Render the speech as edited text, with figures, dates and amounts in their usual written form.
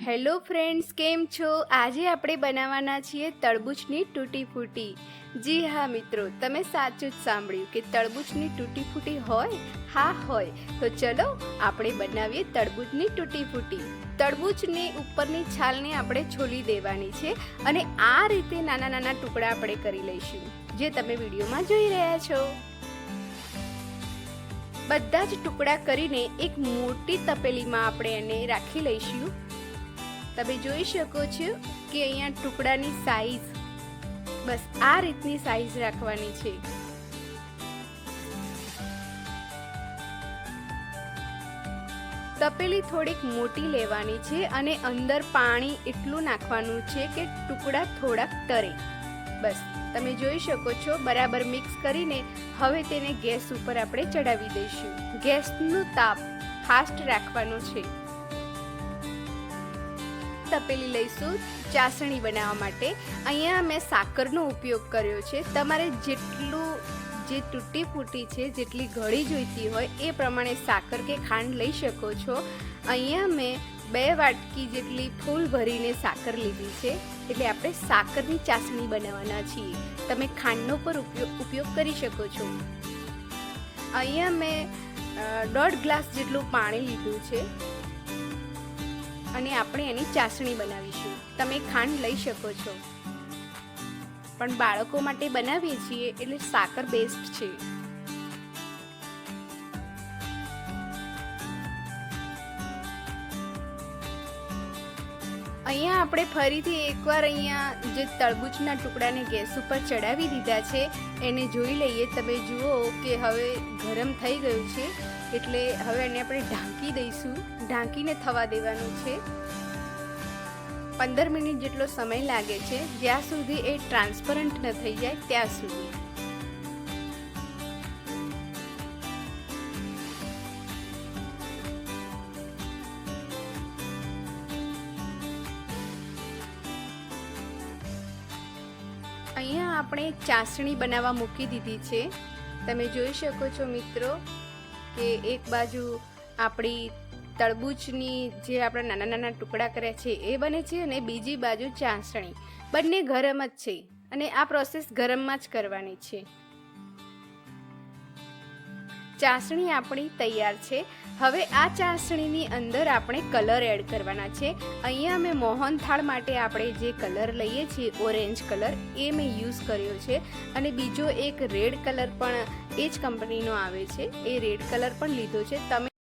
Hello friends, કેમ છો? આજે આપણે બનાવવાના છીએ તરબૂચની તૂટી ફૂટી. જી હા મિત્રો, તમે સાચું જ સાંભળ્યું કે તરબૂચની તૂટી ફૂટી હોય? હા હોય. તો ચલો આપણે બનાવીએ તરબૂચની તૂટી ફૂટી. તરબૂચની ઉપરની છાલને આપણે છોલી દેવાની છે અને આ રીતે નાના નાના ટુકડા આપણે કરી લઈશું, જે તમે વિડીયોમાં જોઈ રહ્યા છો. બધા જ ટુકડા કરીને એક મોટી તપેલીમાં આપણે એને રાખી લઈશું. તમે જોઈ શકો છો કે અહીંયા ટુકડાની સાઈઝ બસ આ રીતની સાઈઝ રાખવાની છે. તપેલી થોડીક મોટી લેવાની છે અને અંદર પાણી એટલું નાખવાનું છે કે ટુકડા થોડાક તરે. બસ તમે જોઈ શકો છો. બરાબર મિક્સ કરીને હવે તેને ગેસ ઉપર આપણે ચડાવી દઈશું. ગેસનું તાપ ફાસ્ટ રાખવાનું છે. તપેલી લઈશું ચાસણી બનાવવા માટે. અહીંયા મેં સાકરનો ઉપયોગ કર્યો છે. તમારે જેટલું જે તૂટી ફૂટી છે, જેટલી ઘડી જોઈતી હોય એ પ્રમાણે સાકર કે ખાંડ લઈ શકો છો. અહીંયા મેં 2 વાટકી જેટલી ફૂલ ભરીને સાકર લીધી છે, એટલે આપણે સાકરની ચાસણી બનાવવાના છીએ. તમે ખાંડનો પર ઉપયોગ કરી શકો છો. અહીંયા મેં 1.5 ગ્લાસ જેટલું પાણી લીધું છે અને આપણે એની ચાસણી બનાવીશું. તમે ખાંડ લઈ શકો છો, પણ બાળકો માટે બનાવીએ છીએ એટલે સાકર બેસ્ટ છે. અહીંયા આપણે ફરીથી એકવાર અહીંયા જે તરબૂચના ટુકડાને ગેસ ઉપર ચડાવી દીધા છે એને જોઈ લઈએ. તમે જુઓ કે હવે ગરમ થઈ ગયું છે, એટલે હવે એને આપણે ઢાંકી દઈશું. ઢાંકીને થવા દેવાનું છે. 15 મિનિટ જેટલો સમય લાગે છે, જ્યાં સુધી એ ટ્રાન્સપરન્ટ ન થઈ જાય ત્યાં સુધી. અહીંયા આપણે ચાસણી બનાવવા મૂકી દીધી છે. તમે જોઈ શકો છો મિત્રો કે એક બાજુ આપણી તરબૂચની જે આપણે નાના નાના ટુકડા કર્યા છે એ બને છે અને બીજી બાજુ ચાસણી. બંને ગરમ જ છે અને આ પ્રોસેસ ગરમમાં જ કરવાની છે. ચાસણી આપણી તૈયાર છે. હવે આ ચાસણીની અંદર આપણે કલર એડ કરવાના છે. અહીંયા મેં મોહનથાળ માટે આપણે જે કલર લઈએ છીએ ઓરેન્જ કલર એ મેં યુઝ કર્યો છે, અને બીજો એક રેડ કલર પણ એ જ કંપનીનો આવે છે, એ રેડ કલર પણ લીધો છે. તમે